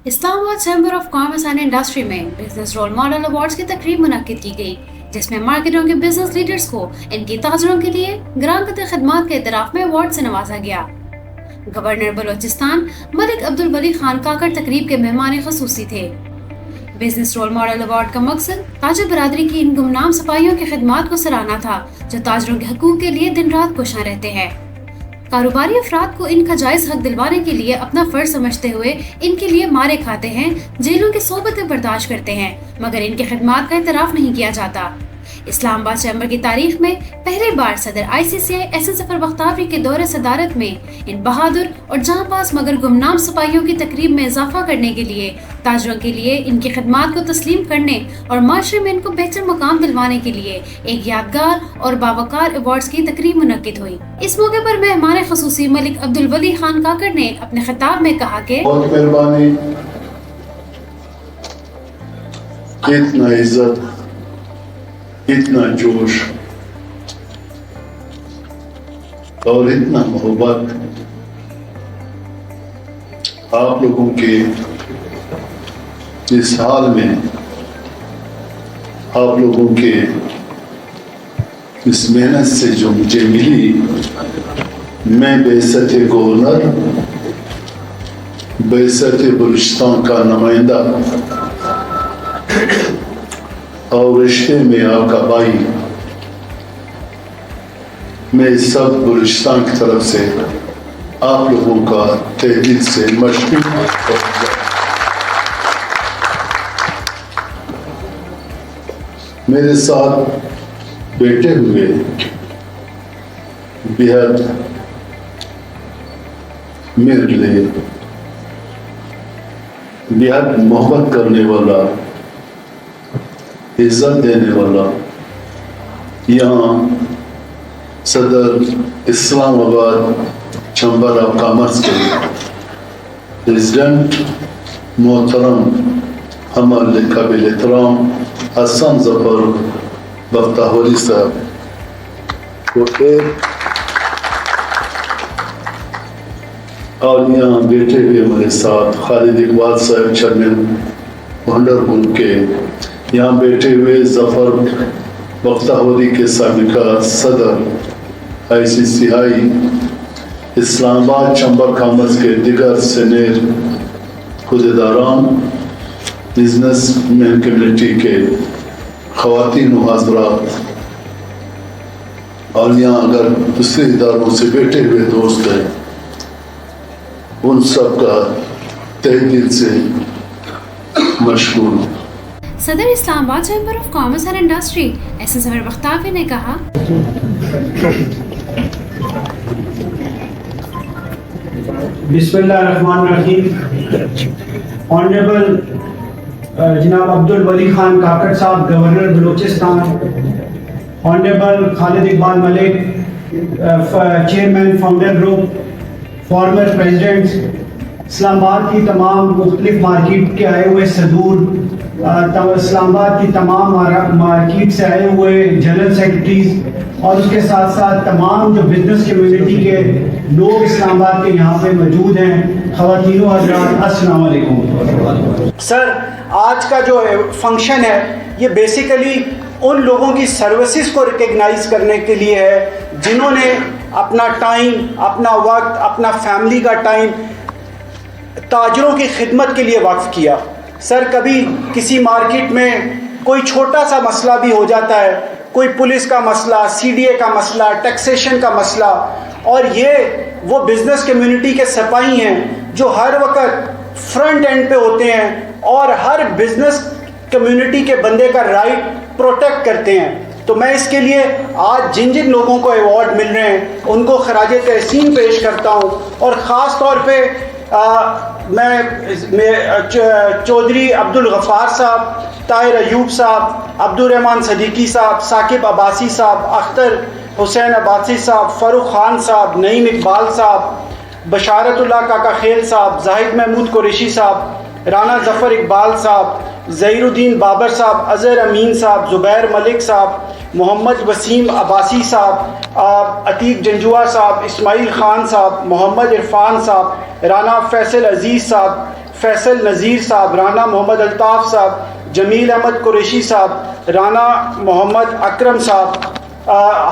اسلام آباد chamber of commerce and industry میں business rule model awards کی تقریب منعقد کی گئی، جس میں مارکیٹوں کے بزنس لیڈرز کو ان کی تاجروں کے لیے گراں قدر خدمات کے اعتراف میں ایوارڈ سے نوازا گیا۔ گورنر بلوچستان ملک عبدالولی خان کاکڑ تقریب کے مہمان خصوصی تھے۔ بزنس رول ماڈل ایوارڈ کا مقصد تاجر برادری کی ان گمنام سپاہیوں کی خدمات کو سراہنا تھا جو تاجروں کے حقوق کے لیے دن رات کوشاں رہتے ہیں۔ کاروباری افراد کو ان کا جائز حق دلوانے کے لیے اپنا فرض سمجھتے ہوئے ان کے لیے مارے کھاتے ہیں، جیلوں کی صحبتیں برداشت کرتے ہیں، مگر ان کی خدمات کا اعتراف نہیں کیا جاتا۔ اسلام آباد چیمبر کی تاریخ میں پہلی بار صدر ICCI ایس ظفر بختیاری کے دور صدارت میں ان بہادر اور جاں باز مگر گمنام سپاہیوں کی تقریب میں اضافہ کرنے کے لیے تاجروں کے لیے ان کی خدمات کو تسلیم کرنے اور معاشرے میں ان کو بہتر مقام دلوانے کے لیے ایک یادگار اور باوقار ایوارڈز کی تقریب منعقد ہوئی۔ اس موقع پر مہمان خصوصی ملک عبدالولی خان کاکڑ نے اپنے خطاب میں کہا کہ بہت مہربانی، اتنا عزت، اتنا جوش اور اتنا محبت آپ لوگوں کے اس حال میں، آپ لوگوں کے اس محنت سے جو مجھے ملی، میں بعثت گورنر، بعثت بلوچستان کا نمائندہ اور رشتے میں آپ کا بھائی، میں سب بلوچستان کی طرف سے آپ لوگوں کا تہ دل سے مشکور ہوں۔ میرے ساتھ بیٹھے ہوئے بہت میرے لیے بہت محبت کرنے والا، عزت دینے والا، یہاں صدر Islamabad chamber of commerce کے پریزیڈنٹ محترم ہمارے قابل احترام حسن ظفر بختیاری صاحب کو ایک، اور یہاں بیٹھے ہوئے ہمارے ساتھ خالد اقبال صاحب چیئرمین ونڈر گروپ کے، یہاں بیٹھے ہوئے ظفر بختیاری کے سابقہ صدر ICCI اسلام آباد چیمبر کامرس کے دیگر سینئر عہدیداران، بزنس مین کمیونٹی کے خواتین و حضرات، اور یہاں اگر دوسرے اداروں سے بیٹھے ہوئے دوست ہیں، ان سب کا تہ دل سے مشکور ہوں۔ صدر Islamabad chamber of commerce and industry S Zafar Bakhtiari نے کہا بسم اللہ الرحمن الرحیم۔ آنریبل جناب Abdul Wali Khan Kakar sahab, governor Balochistan, honourable Khalid Iqbal Malik, chairman founder group, former presidents, Islamabad کی تمام مختلف مارکیٹ کے آئے ہوئے صدور، اسلام آباد کی تمام مارکیٹ سے آئے ہوئے جنرل سیکرٹریز، اور اس کے ساتھ ساتھ تمام جو بزنس کمیونٹی کے لوگ اسلام آباد کے یہاں پہ موجود ہیں، خواتین و حضرات، السلام علیکم۔ سر، آج کا جو فنکشن ہے یہ بیسیکلی ان لوگوں کی سروسز کو ریکگنائز کرنے کے لیے ہے جنہوں نے اپنا ٹائم، اپنا وقت، اپنا فیملی کا ٹائم تاجروں کی خدمت کے لیے وقف کیا۔ سر، کبھی کسی مارکیٹ میں کوئی چھوٹا سا مسئلہ بھی ہو جاتا ہے، کوئی پولیس کا مسئلہ، CDA کا مسئلہ، ٹیکسیشن کا مسئلہ، اور یہ وہ بزنس کمیونٹی کے سپاہی ہیں جو ہر وقت فرنٹ اینڈ پہ ہوتے ہیں اور ہر بزنس کمیونٹی کے بندے کا رائٹ پروٹیکٹ کرتے ہیں۔ تو میں اس کے لیے آج جن جن لوگوں کو ایوارڈ مل رہے ہیں ان کو خراج تحسین پیش کرتا ہوں، اور خاص طور پہ میں چودھری عبدالغفار صاحب، طاہر ایوب صاحب، عبدالرحمن صدیقی صاحب، ثاقب عباسی صاحب، اختر حسین عباسی صاحب، فاروق خان صاحب، نعیم اقبال صاحب، بشارت اللہ کاکا خیل صاحب، زاہد محمود قریشی صاحب، رانا ظفر اقبال صاحب، ظہیر الدین بابر صاحب، اظہر امین صاحب، زبیر ملک صاحب، محمد وسیم عباسی صاحب، عتیق جنجوا صاحب، اسماعیل خان صاحب، محمد عرفان صاحب، رانا فیصل عزیز صاحب، فیصل نذیر صاحب، رانا محمد الطاف صاحب، جمیل احمد قریشی صاحب، رانا محمد اکرم صاحب،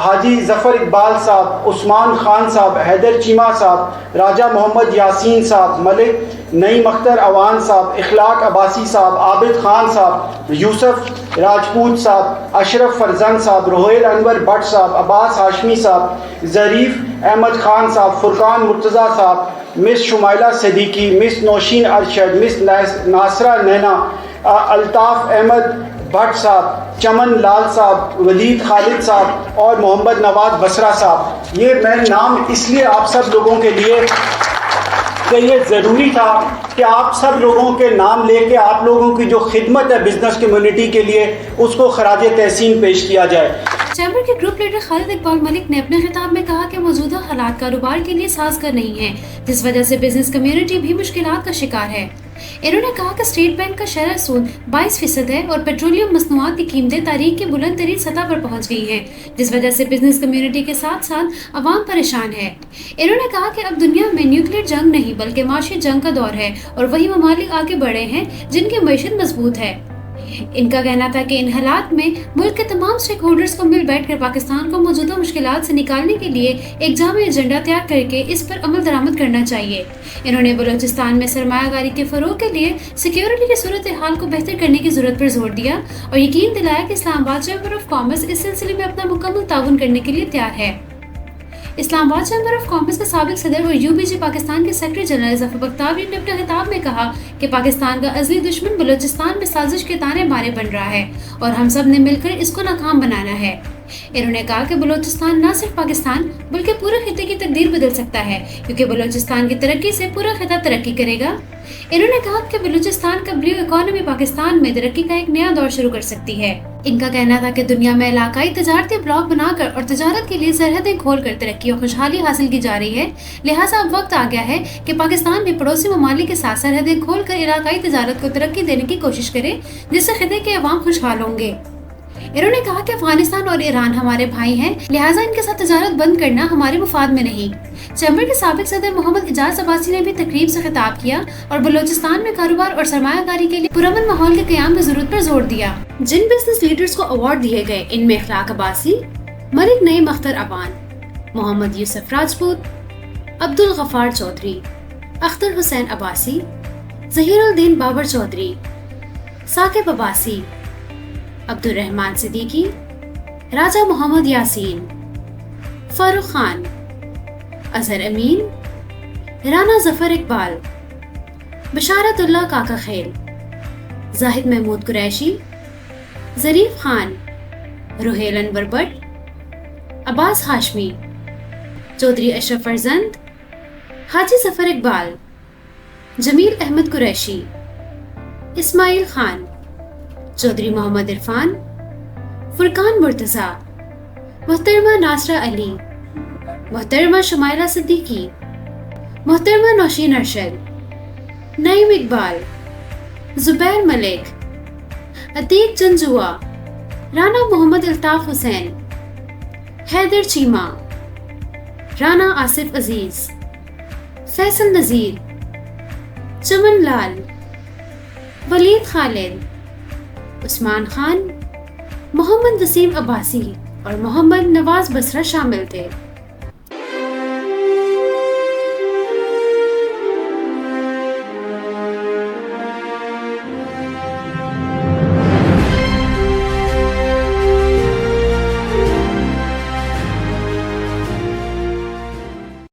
حاجی ظفر اقبال صاحب، عثمان خان صاحب، حیدر چیمہ صاحب، راجہ محمد یاسین صاحب، ملک نعیم اختر اوان صاحب، اخلاق عباسی صاحب، عابد خان صاحب، یوسف راجپوت صاحب، اشرف فرزند صاحب، روہیل انور بٹ صاحب، عباس ہاشمی صاحب، ظریف احمد خان صاحب، فرقان مرتضیٰ صاحب، مس شمائلہ صدیقی، مس نوشین ارشد، مس ناصرہ نینا، الطاف احمد بٹ صاحب، چمن لال صاحب، ولید خالد صاحب اور محمد نواز بسرا صاحب. یہ میں نام اس لیے آپ سب لوگوں کے لیے کہ یہ ضروری تھا کہ آپ سب لوگوں کے نام لے کے آپ لوگوں کی جو خدمت ہے بزنس کمیونٹی کے لیے اس کو خراج تحسین پیش کیا جائے. چیمبر کے گروپ لیڈر خالد اقبال ملک نے اپنے خطاب میں کہا کہ موجودہ حالات کاروبار کے لیے سازگار نہیں ہیں، جس وجہ سے بزنس کمیونٹی بھی مشکلات کا شکار ہے. انہوں نے کہا کہ اسٹیٹ بینک کا شرح سود 22% ہے اور پیٹرولیم مصنوعات کی قیمتیں تاریخ کی بلند ترین سطح پر پہنچ گئی ہیں، جس وجہ سے بزنس کمیونٹی کے ساتھ ساتھ عوام پریشان ہے. انہوں نے کہا کہ اب دنیا میں نیوکلیئر جنگ نہیں بلکہ معاشی جنگ کا دور ہے اور وہی ممالک آگے بڑھے ہیں جن کی معیشت مضبوط ہے. ان کا کہنا تھا کہ ان حالات میں ملک کے تمام سٹیک ہولڈرز کو مل بیٹھ کر پاکستان کو موجودہ مشکلات سے نکالنے کے لیے ایک جامع ایجنڈا تیار کر کے اس پر عمل درآمد کرنا چاہیے. انہوں نے بلوچستان میں سرمایہ کاری کے فروغ کے لیے سیکیورٹی کی صورتحال کو بہتر کرنے کی ضرورت پر زور دیا اور یقین دلایا کہ اسلام آباد چیمبر آف کامرس اس سلسلے میں اپنا مکمل تعاون کرنے کے لیے تیار ہے. اسلام آباد چیمبر آف کامرس کے سابق صدر اور UBG پاکستان کے سیکرٹری جنرل ظفر بختیاری نے اپنے خطاب میں کہا کہ پاکستان کا ازلی دشمن بلوچستان میں سازش کے تانے بارے بن رہا ہے اور ہم سب نے مل کر اس کو ناکام بنانا ہے. انہوں نے کہا کہ بلوچستان نہ صرف پاکستان بلکہ پورے خطے کی تقدیر بدل سکتا ہے کیونکہ بلوچستان کی ترقی سے پورا خطہ ترقی کرے گا. انہوں نے کہا کہ بلوچستان کا بلیو اکانومی پاکستان میں ترقی کا ایک نیا دور شروع کر سکتی ہے. ان کا کہنا تھا کہ دنیا میں علاقائی تجارتی بلاک بنا کر اور تجارت کے لیے سرحدیں کھول کر ترقی اور خوشحالی حاصل کی جا رہی ہے، لہٰذا اب وقت آ گیا ہے کہ پاکستان بھی پڑوسی ممالک کے ساتھ سرحدیں کھول کر علاقائی تجارت کو ترقی دینے کی کوشش کرے جس سے خطے کے عوام خوشحال ہوں گے. انہوں نے کہا کہ افغانستان اور ایران ہمارے بھائی ہیں، لہٰذا ان کے ساتھ تجارت بند کرنا ہمارے مفاد میں نہیں. چیمبر کے سابق صدر محمد اعجاز عباسی نے بھی تقریب سے خطاب کیا اور بلوچستان میں کاروبار اور سرمایہ کاری کے لیے پرامن ماحول کے قیام کی ضرورت پر زور دیا. جن بزنس لیڈرز کو ایوارڈ دیے گئے ان میں اخلاق عباسی، ملک نعیم اختر اوان، محمد یوسف راجپوت، عبدالغفار چودھری، اختر حسین عباسی، ظہیر الدین بابر چودھری، ثاقب عباسی، عبدالرحمان صدیقی، راجہ محمد یاسین، فاروق خان، اظہر امین، رانا ظفر اقبال، بشارت اللہ کاکا خیل، زاہد محمود قریشی، ظریف خان، روہیل انور بٹ، عباس ہاشمی، چودھری اشرف فرزند، حاجی ظفر اقبال، جمیل احمد قریشی، اسماعیل خان، چودھری محمد عرفان، فرقان مرتضیٰ، محترمہ ناصرہ علی، محترمہ شمائلہ صدیقی، محترمہ نوشین ارشد، نعیم اقبال، زبیر ملک، عتیق جنجوا، رانا محمد الطاف حسین، حیدر چیمہ، رانا آصف عزیز، فیصل نذیر، چمن لال، ولید خالد، عثمان خان، محمد وسیم عباسی اور محمد نواز بسرا شامل تھے.